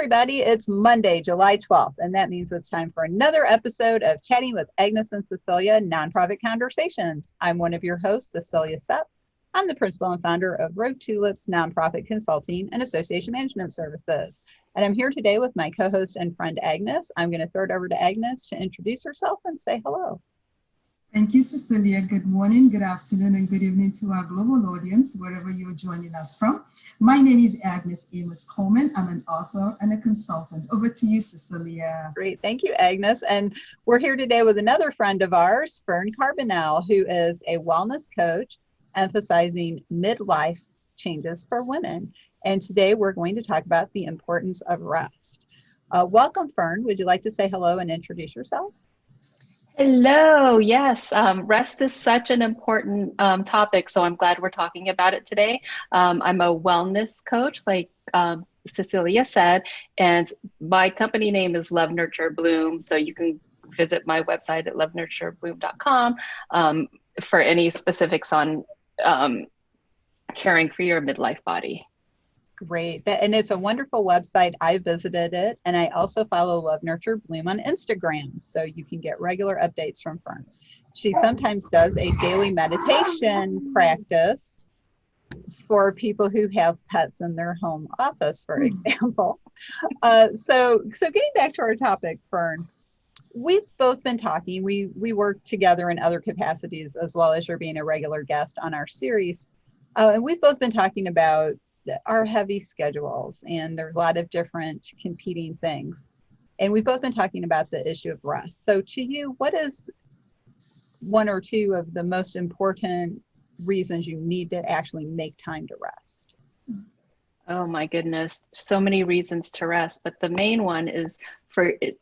everybody. It's Monday, July 12th, and that means it's time for another episode of Chatting with Agnes and Cecilia, Nonprofit Conversations. I'm one of your hosts, Cecilia Sepp. I'm the principal and founder of Road Tulips Nonprofit Consulting and Association Management Services. And I'm here today with my co-host and friend, Agnes. I'm going to throw it over to Agnes to introduce herself and say hello. Thank you, Cecilia. Good morning, good afternoon, and good evening to our global audience, wherever you're joining us from. My name is Agnes Amos Coleman. I'm an author and a consultant. Over to you, Cecilia. Great. Thank you, Agnes. And we're here today with another friend of ours, Fern Carbonell, who is a wellness coach emphasizing midlife changes for women. And today we're going to talk about the importance of rest. Welcome, Fern. Would you like to say hello and introduce yourself? Hello. Yes, rest is such an important topic, so I'm glad we're talking about it today. I'm a wellness coach, like Cecilia said, and my company name is Love Nurture Bloom, so you can visit my website at lovenurturebloom.com for any specifics on caring for your midlife body. Great. And it's a wonderful website. I visited it, and I also follow Love Nurture Bloom on Instagram, so you can get regular updates from Fern. She sometimes does a daily meditation practice for people who have pets in their home office, for example. So getting back to our topic, Fern, we've both been talking. We work together in other capacities, as well as you're being a regular guest on our series. And we've both been talking about our heavy schedules, and there's a lot of different competing things. And we've both been talking about the issue of rest. So to you, what is one or two of the most important reasons you need to actually make time to rest? Oh my goodness, so many reasons to rest, but the main one is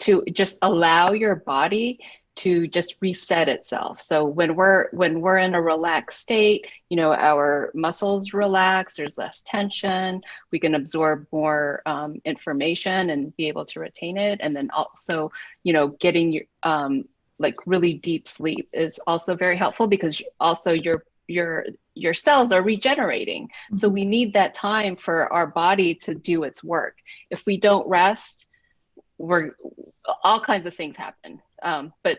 to just allow your body to just reset itself. So when we're in a relaxed state, you know, our muscles relax, there's less tension, we can absorb more information and be able to retain it. And then also, you know, getting your like really deep sleep is also very helpful, because also your cells are regenerating. Mm-hmm. So we need that time for our body to do its work. If we don't rest, all kinds of things happen. But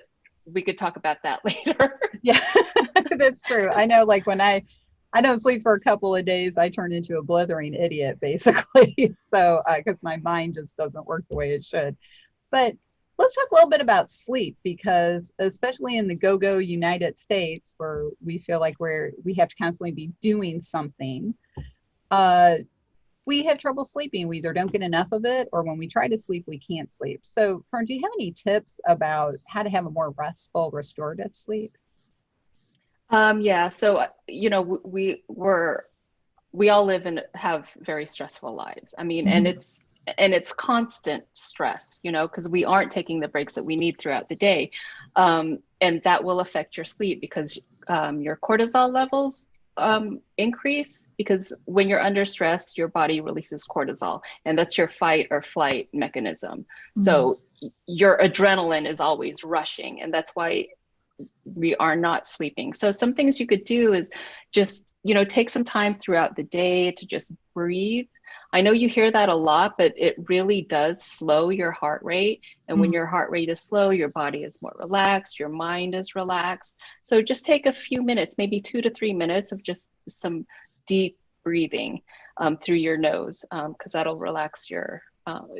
we could talk about that later. Yeah, that's true. I know, like when I don't sleep for a couple of days, I turn into a blithering idiot, basically. So, because my mind just doesn't work the way it should. But let's talk a little bit about sleep, because especially in the go-go United States, where we feel like we have to constantly be doing something, we have trouble sleeping. We either don't get enough of it, or when we try to sleep, we can't sleep. So, Fern, do you have any tips about how to have a more restful, restorative sleep? Yeah. So, you know, we all have very stressful lives. I mean, mm-hmm. and it's constant stress, you know, because we aren't taking the breaks that we need throughout the day, and that will affect your sleep, because your cortisol levels increase, because when you're under stress, your body releases cortisol, and that's your fight or flight mechanism. Mm-hmm. So your adrenaline is always rushing, and that's why we are not sleeping. So some things you could do is just, you know, take some time throughout the day to just breathe. I know you hear that a lot, but it really does slow your heart rate. And when your heart rate is slow, your body is more relaxed, your mind is relaxed. So just take a few minutes, maybe 2 to 3 minutes of just some deep breathing through your nose, because that'll relax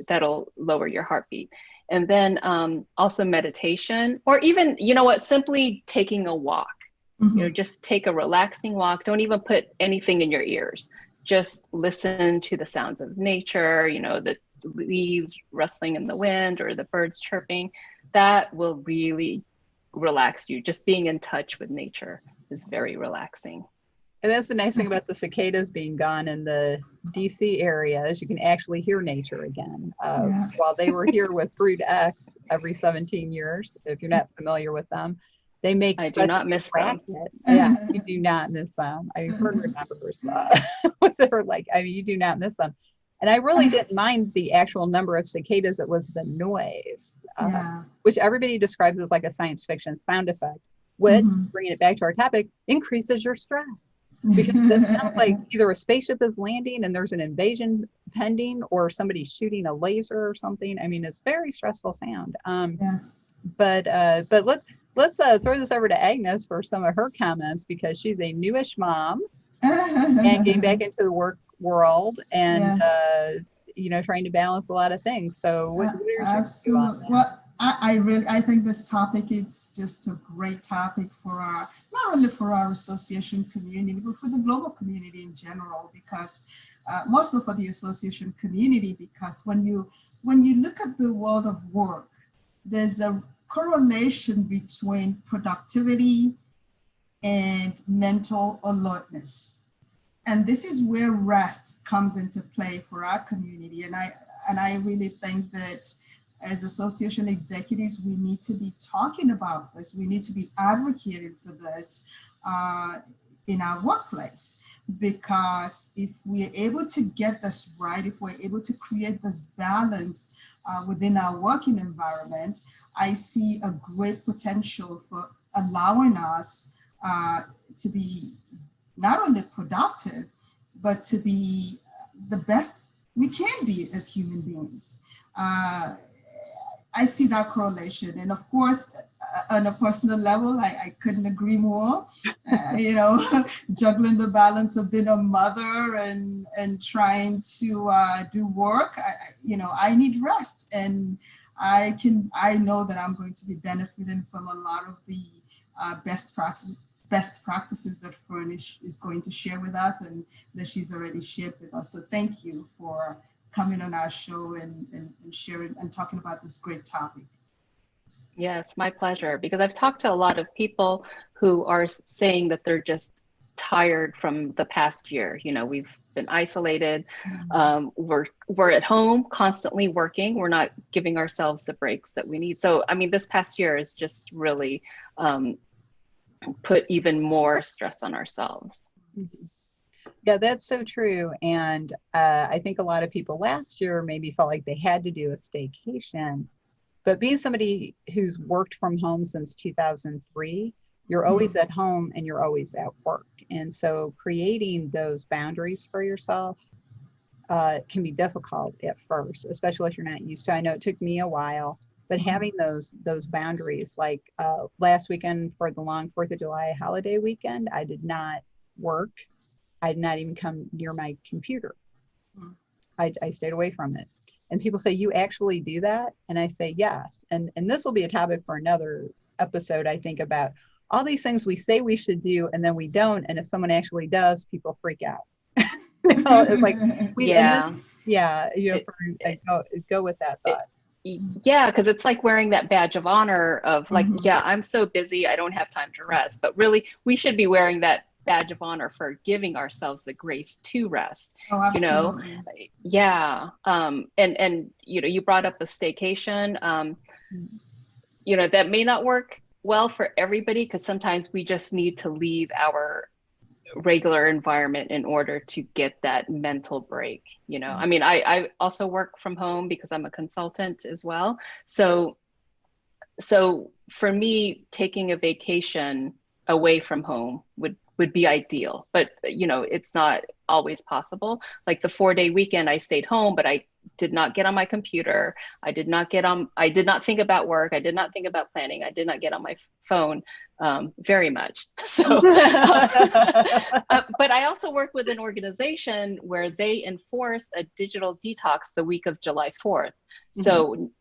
that'll lower your heartbeat. And then also meditation, or even, you know what, simply taking a walk. Mm-hmm. You know, just take a relaxing walk. Don't even put anything in your ears. Just listen to the sounds of nature, you know, the leaves rustling in the wind or the birds chirping. That will really relax you. Just being in touch with nature is very relaxing. And that's the nice thing about the cicadas being gone in the DC area, is you can actually hear nature again. While they were here with Brood X every 17 years, if you're not familiar with them, they make I do not miss them. Yeah, you do not miss them. I mean, Fern remembers what they were like. I mean, you do not miss them. And I really didn't mind the actual number of cicadas. It was the noise, which everybody describes as like a science fiction sound effect, which, bringing it back to our topic, increases your stress. because it sounds like either a spaceship is landing and there's an invasion pending, or somebody's shooting a laser or something. I mean, it's very stressful sound. Yes. But let's throw this over to Agnes for some of her comments, because she's a newish mom and getting back into the work world, and Yes. trying to balance a lot of things. So what are your views on Absolutely. that? Well, I think this topic is just a great topic for our, not only for our association community, but for the global community in general, because mostly for the association community, because when you look at the world of work, there's a correlation between productivity and mental alertness. And this is where rest comes into play for our community. And I really think that as association executives, we need to be talking about this. We need to be advocating for this in our workplace, because if we're able to get this right, if we're able to create this balance within our working environment, I see a great potential for allowing us to be not only productive, but to be the best we can be as human beings. I see that correlation. And of course, on a personal level, I couldn't agree more. Juggling the balance of being a mother and trying to do work, I need rest. And I know that I'm going to be benefiting from a lot of the best practices that Fern is going to share with us, and that she's already shared with us. So thank you for coming on our show and sharing and talking about this great topic. Yes, my pleasure. Because I've talked to a lot of people who are saying that they're just tired from the past year. We've been isolated. We're at home constantly working. We're not giving ourselves the breaks that we need. So, I mean, this past year is just really put even more stress on ourselves. Yeah, that's so true. And I think a lot of people last year maybe felt like they had to do a staycation. But being somebody who's worked from home since 2003, you're always at home and you're always at work. And so creating those boundaries for yourself can be difficult at first, especially if you're not used to. I know it took me a while, but having those boundaries, like last weekend for the long 4th of July holiday weekend, I did not work. I did not even come near my computer. I stayed away from it. And people say, you actually do that? And I say, yes. And this will be a topic for another episode, I think, about all these things we say we should do and then we don't. And if someone actually does, people freak out. It's like, go with that thought. Yeah, because it's like wearing that badge of honor of like, yeah, I'm so busy, I don't have time to rest. But really, we should be wearing that badge of honor for giving ourselves the grace to rest. Oh, absolutely. Yeah. And you brought up the staycation. That may not work well for everybody, because sometimes we just need to leave our regular environment in order to get that mental break. I mean, I also work from home because I'm a consultant as well. So for me, taking a vacation away from home would be ideal, but it's not always possible. Like the 4-day weekend, I stayed home, but I did not get on my computer. I did not think about work. I did not think about planning. I did not get on my phone very much. So, but I also work with an organization where they enforce a digital detox the week of July 4th. So,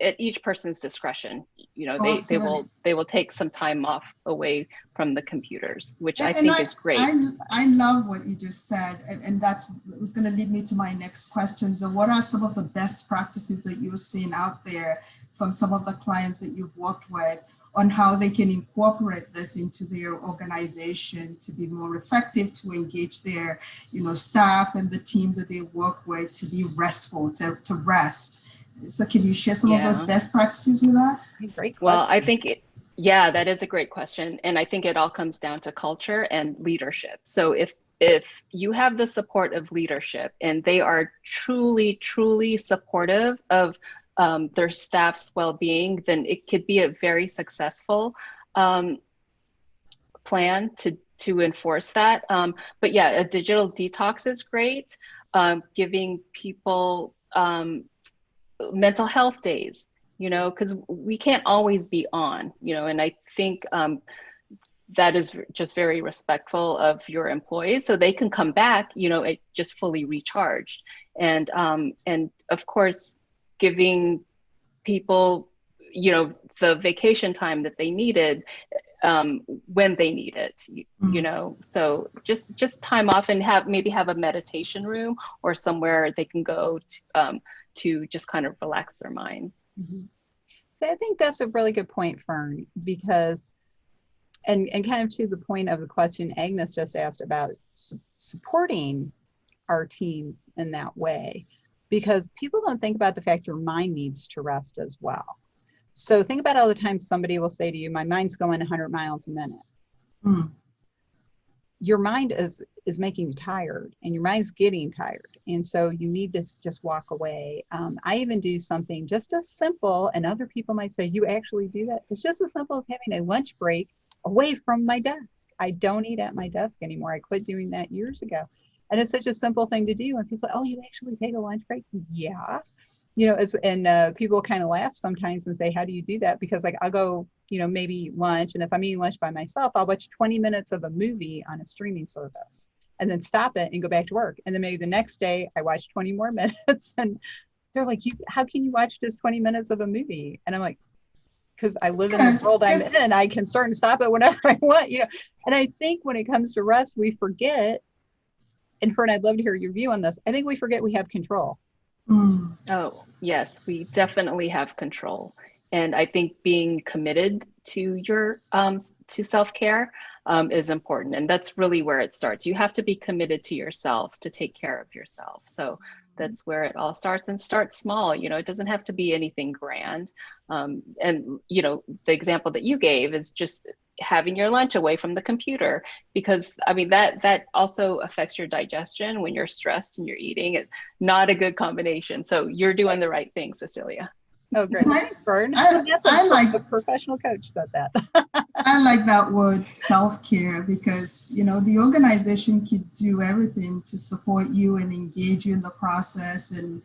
at each person's discretion, they will take some time off away from the computers, which I think is great. I love what you just said, and that was going to lead me to my next questions. What are some of the best practices that you're seeing out there from some of the clients that you've worked with on how they can incorporate this into their organization to be more effective, to engage their staff and the teams that they work with to be restful, to rest? So can you share some of those best practices with us? Great question. Well, I think that is a great question. And I think it all comes down to culture and leadership. So if you have the support of leadership and they are truly, truly supportive of their staff's well-being, then it could be a very successful plan to enforce that. But yeah, a digital detox is great. Giving people mental health days, because we can't always be on, and I think that is just very respectful of your employees, so they can come back, just fully recharged. And of course, giving people, the vacation time that they needed when they need it, so just time off, and maybe have a meditation room or somewhere they can go to just kind of relax their minds. Mm-hmm. So I think that's a really good point, Fern, because and kind of to the point of the question Agnes just asked about supporting our teams in that way, because people don't think about the fact your mind needs to rest as well. So think about all the times somebody will say to you, my mind's going 100 miles a minute. Mm. Your mind is making you tired, and your mind's getting tired. And so you need to just walk away. I even do something just as simple, and other people might say, you actually do that? It's just as simple as having a lunch break away from my desk. I don't eat at my desk anymore. I quit doing that years ago. And it's such a simple thing to do. And people say, oh, you actually take a lunch break? Yeah. People kind of laugh sometimes and say, how do you do that? Because I'll go, maybe lunch. And if I'm eating lunch by myself, I'll watch 20 minutes of a movie on a streaming service and then stop it and go back to work. And then maybe the next day I watch 20 more minutes. And they're like, how can you watch just 20 minutes of a movie? And I'm like, because I live in the world I'm in, I can start and stop it whenever I want, And I think when it comes to rest, we forget, and Fern, I'd love to hear your view on this. I think we forget we have control. Mm. Oh, yes, we definitely have control. And I think being committed to your to self-care is important. And that's really where it starts. You have to be committed to yourself to take care of yourself. So that's where it all starts, and start small. It doesn't have to be anything grand. And the example that you gave is just having your lunch away from the computer, because that also affects your digestion. When you're stressed and you're eating, it's not a good combination. So you're doing the right thing, Cecilia. Oh, great. Fern. The professional coach said that. I like that word, self-care, because the organization could do everything to support you and engage you in the process, and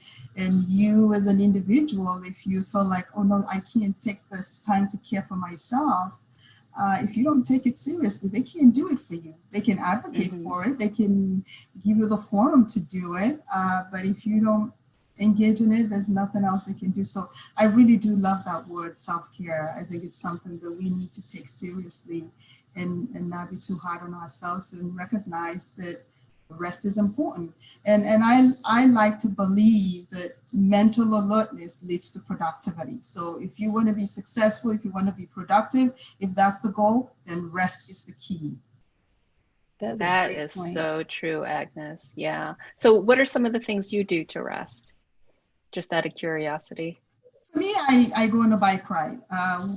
you as an individual, if you feel like, oh no, I can't take this time to care for myself, if you don't take it seriously, they can't do it for you. They can advocate for it, they can give you the forum to do it, but if you don't engage in it, there's nothing else they can do. So I really do love that word, self-care. I think it's something that we need to take seriously and not be too hard on ourselves, and recognize that rest is important. And I like to believe that mental alertness leads to productivity. So if you want to be successful, if you want to be productive, if that's the goal, then rest is the key. That is so true, Agnes. Yeah. So what are some of the things you do to rest? Just out of curiosity. For me, I go on a bike ride.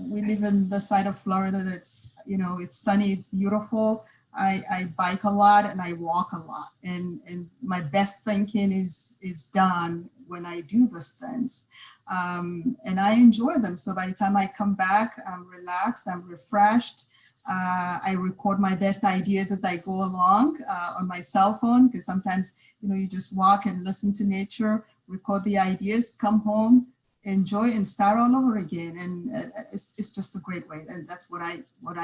We live in the side of Florida that's, it's sunny, it's beautiful. I bike a lot and I walk a lot. And my best thinking is done when I do those things. And I enjoy them. So by the time I come back, I'm relaxed, I'm refreshed. I record my best ideas as I go along on my cell phone, because sometimes, you just walk and listen to nature, record the ideas, come home, enjoy, and start all over again. And it's just a great way. And that's what I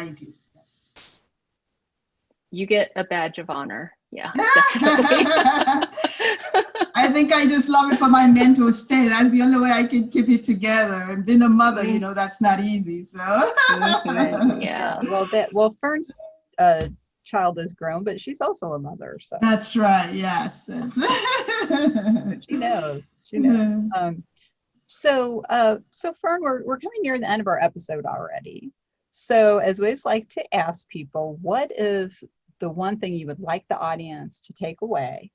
do. Yes. You get a badge of honor. Yeah, definitely. I think I just love it for my mental state. That's the only way I can keep it together. And being a mother, that's not easy. So yeah. Well, Fern's child is grown, but she's also a mother. So that's right. Yes. She knows. So Fern, we're coming near the end of our episode already. So as we always like to ask people, what is the one thing you would like the audience to take away?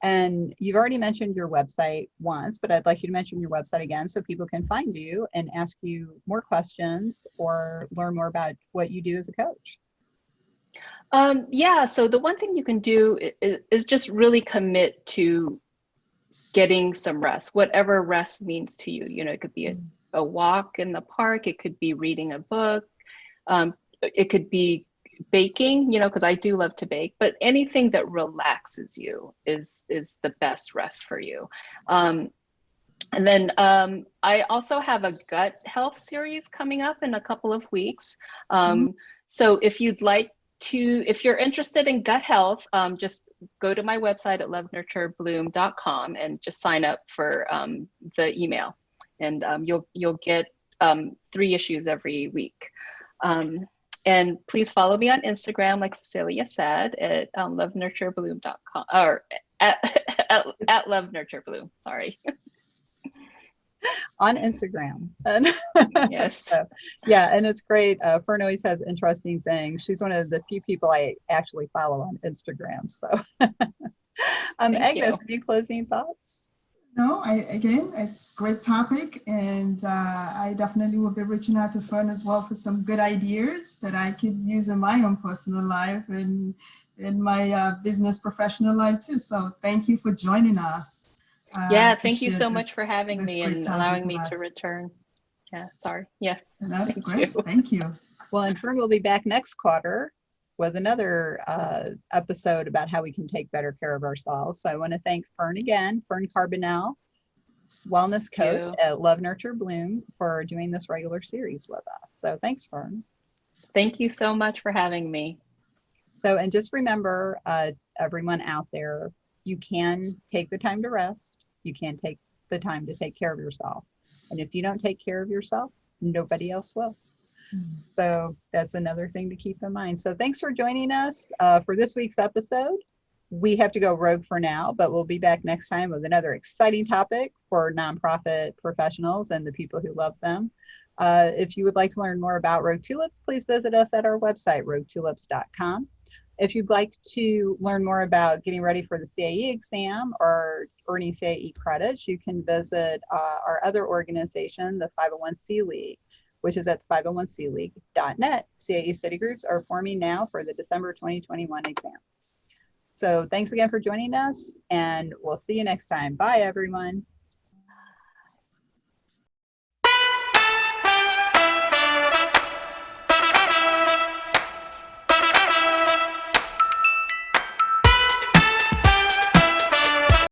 And you've already mentioned your website once, but I'd like you to mention your website again so people can find you and ask you more questions or learn more about what you do as a coach. Yeah, so the one thing you can do is just really commit to getting some rest, whatever rest means to you. It could be a walk in the park, it could be reading a book, it could be baking, because I do love to bake, but anything that relaxes you is the best rest for you. And then I also have a gut health series coming up in a couple of weeks. So if you're interested in gut health, just go to my website at lovenurturebloom.com and just sign up for the email, and you'll get 3 issues every week. And please follow me on Instagram, like Cecilia said, at lovenurturebloom.com, or at lovenurturebloom. Sorry. On Instagram. And Yes. so, yeah, and it's great. Fern always has interesting things. She's one of the few people I actually follow on Instagram. So, Agnes, any closing thoughts? No, again, it's a great topic, and I definitely will be reaching out to Fern as well for some good ideas that I could use in my own personal life and in my business professional life too. So thank you for joining us. Yeah, thank you so much for having me and allowing me to return. Yeah, sorry. Yes. Great. Thank you. Well, and Fern will be back next quarter with another episode about how we can take better care of ourselves. So I want to thank Fern again, Fern Carbonell, Wellness Coach at Love Nurture Bloom, for doing this regular series with us. So thanks, Fern. Thank you so much for having me. So, and just remember, everyone out there, you can take the time to rest. You can take the time to take care of yourself. And if you don't take care of yourself, nobody else will. So that's another thing to keep in mind. So thanks for joining us for this week's episode. We have to go rogue for now, but we'll be back next time with another exciting topic for nonprofit professionals and the people who love them. If you would like to learn more about Rogue Tulips, please visit us at our website, roguetulips.com. If you'd like to learn more about getting ready for the CAE exam or earning CAE credits, you can visit our other organization, the 501c League, which is at 501cleague.net. CAE study groups are forming now for the December 2021 exam. So thanks again for joining us, and we'll see you next time. Bye, everyone.